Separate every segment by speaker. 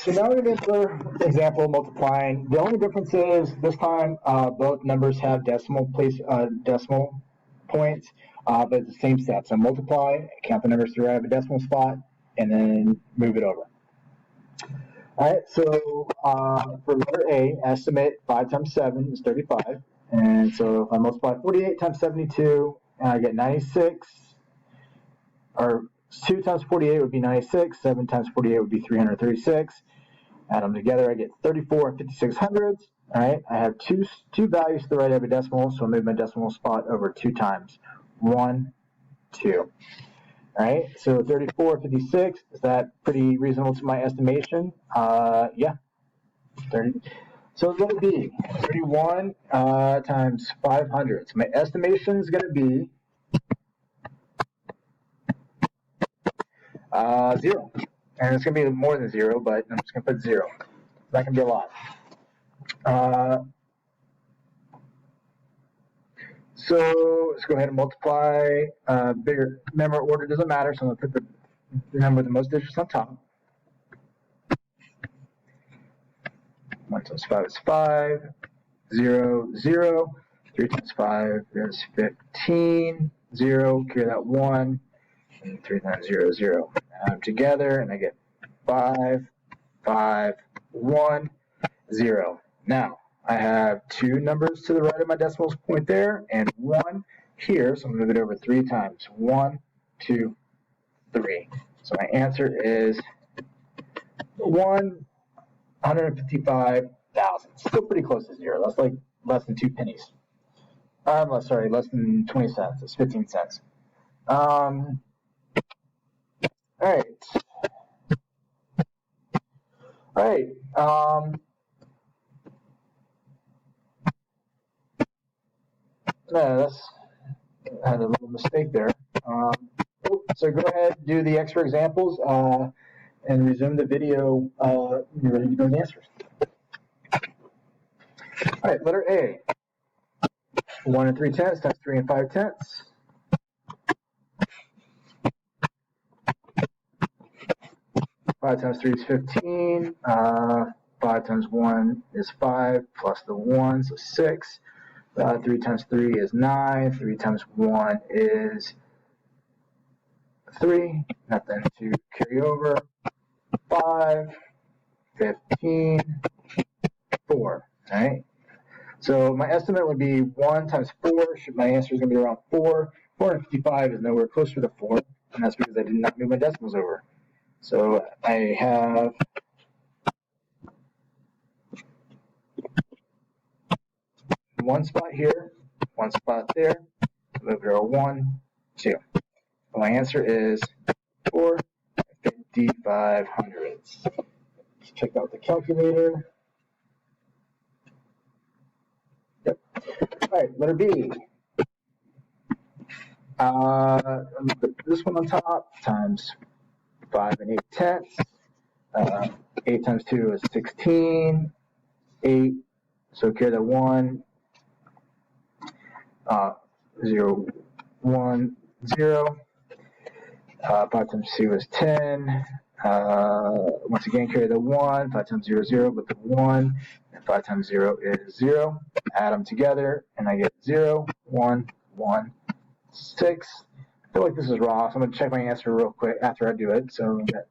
Speaker 1: So now we're going to for example multiplying. The only difference is this time both numbers have decimal points, but it's the same step. So multiply, count the numbers to the right of a decimal spot, and then move it over. All right, so for letter A, estimate 5 times 7 is 35. And so if I multiply 48 times 72, I get 96. Or 2 times 48 would be 96. 7 times 48 would be 336. Add them together, I get 34 and 56 hundredths. All right, I have two values to the right of a decimal, so I'll move my decimal spot over 2 times. 1, 2. All right, so 34, 56, is that pretty reasonable to my estimation? Yeah. 30. So letter B, 31 times 500. So my estimation is going to be 0. And it's going to be more than 0, but I'm just going to put 0. That can be a lot. So let's go ahead and multiply. Bigger. Remember, order doesn't matter, so I'm going to put the number with the most digits on top. 1 times 5 is 5. 0, 0. 3 times 5 is 15. 0, carry that 1. And 3 times 0 is 0. Add them together, and I get 5, 5, 1, 0. Now, I have 2 numbers to the right of my decimal point there, and 1 here, so I'm going to move it over 3 times. 1, 2, 3. So my answer is 155,000. Still pretty close to 0. That's like less than 2 pennies. Sorry, less than 20 cents. It's 15 cents. All right. All right. No, I had a little mistake there. So go ahead, do the extra examples, and resume the video. You're ready to go to answers. All right, letter A. 1 and 3 tenths times 3 and 5 tenths. Five times 3 is 15. 5 times 1 is 5 plus the 1, so 6. 3 times 3 is 9. 3 times 1 is 3. Nothing to carry over. 5, 15, 4. All right. So my estimate would be 1 times 4. My answer is going to be around 4. 455 is nowhere closer to 4, and that's because I did not move my decimals over. So I have one spot here, one spot there. Move it over 1, 2. So my answer is 455 hundredths. Let's check out the calculator. Yep. All right, letter B. Let me put this one on top, times 5 and 8 tenths. 8 times 2 is 16. 8, so carry the 1. 0, 1, 0. 5 times 2 is 10. Once again, carry the 1. 5 times 0 is 0, but the 1. And 5 times 0 is 0. Add them together, and I get 0, 1, 1, 6. I feel like this is wrong, so I'm going to check my answer real quick after I do it. So I've got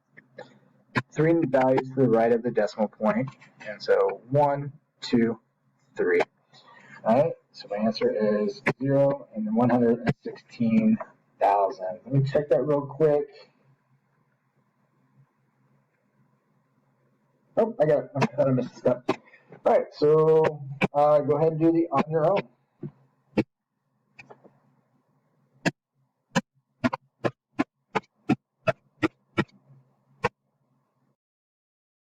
Speaker 1: 3 values to the right of the decimal point. And so 1, 2, 3. All right, so my answer is 0 and 116,000. Let me check that real quick. Oh, I got it. I thought I missed a step. All right, so go ahead and do the on your own.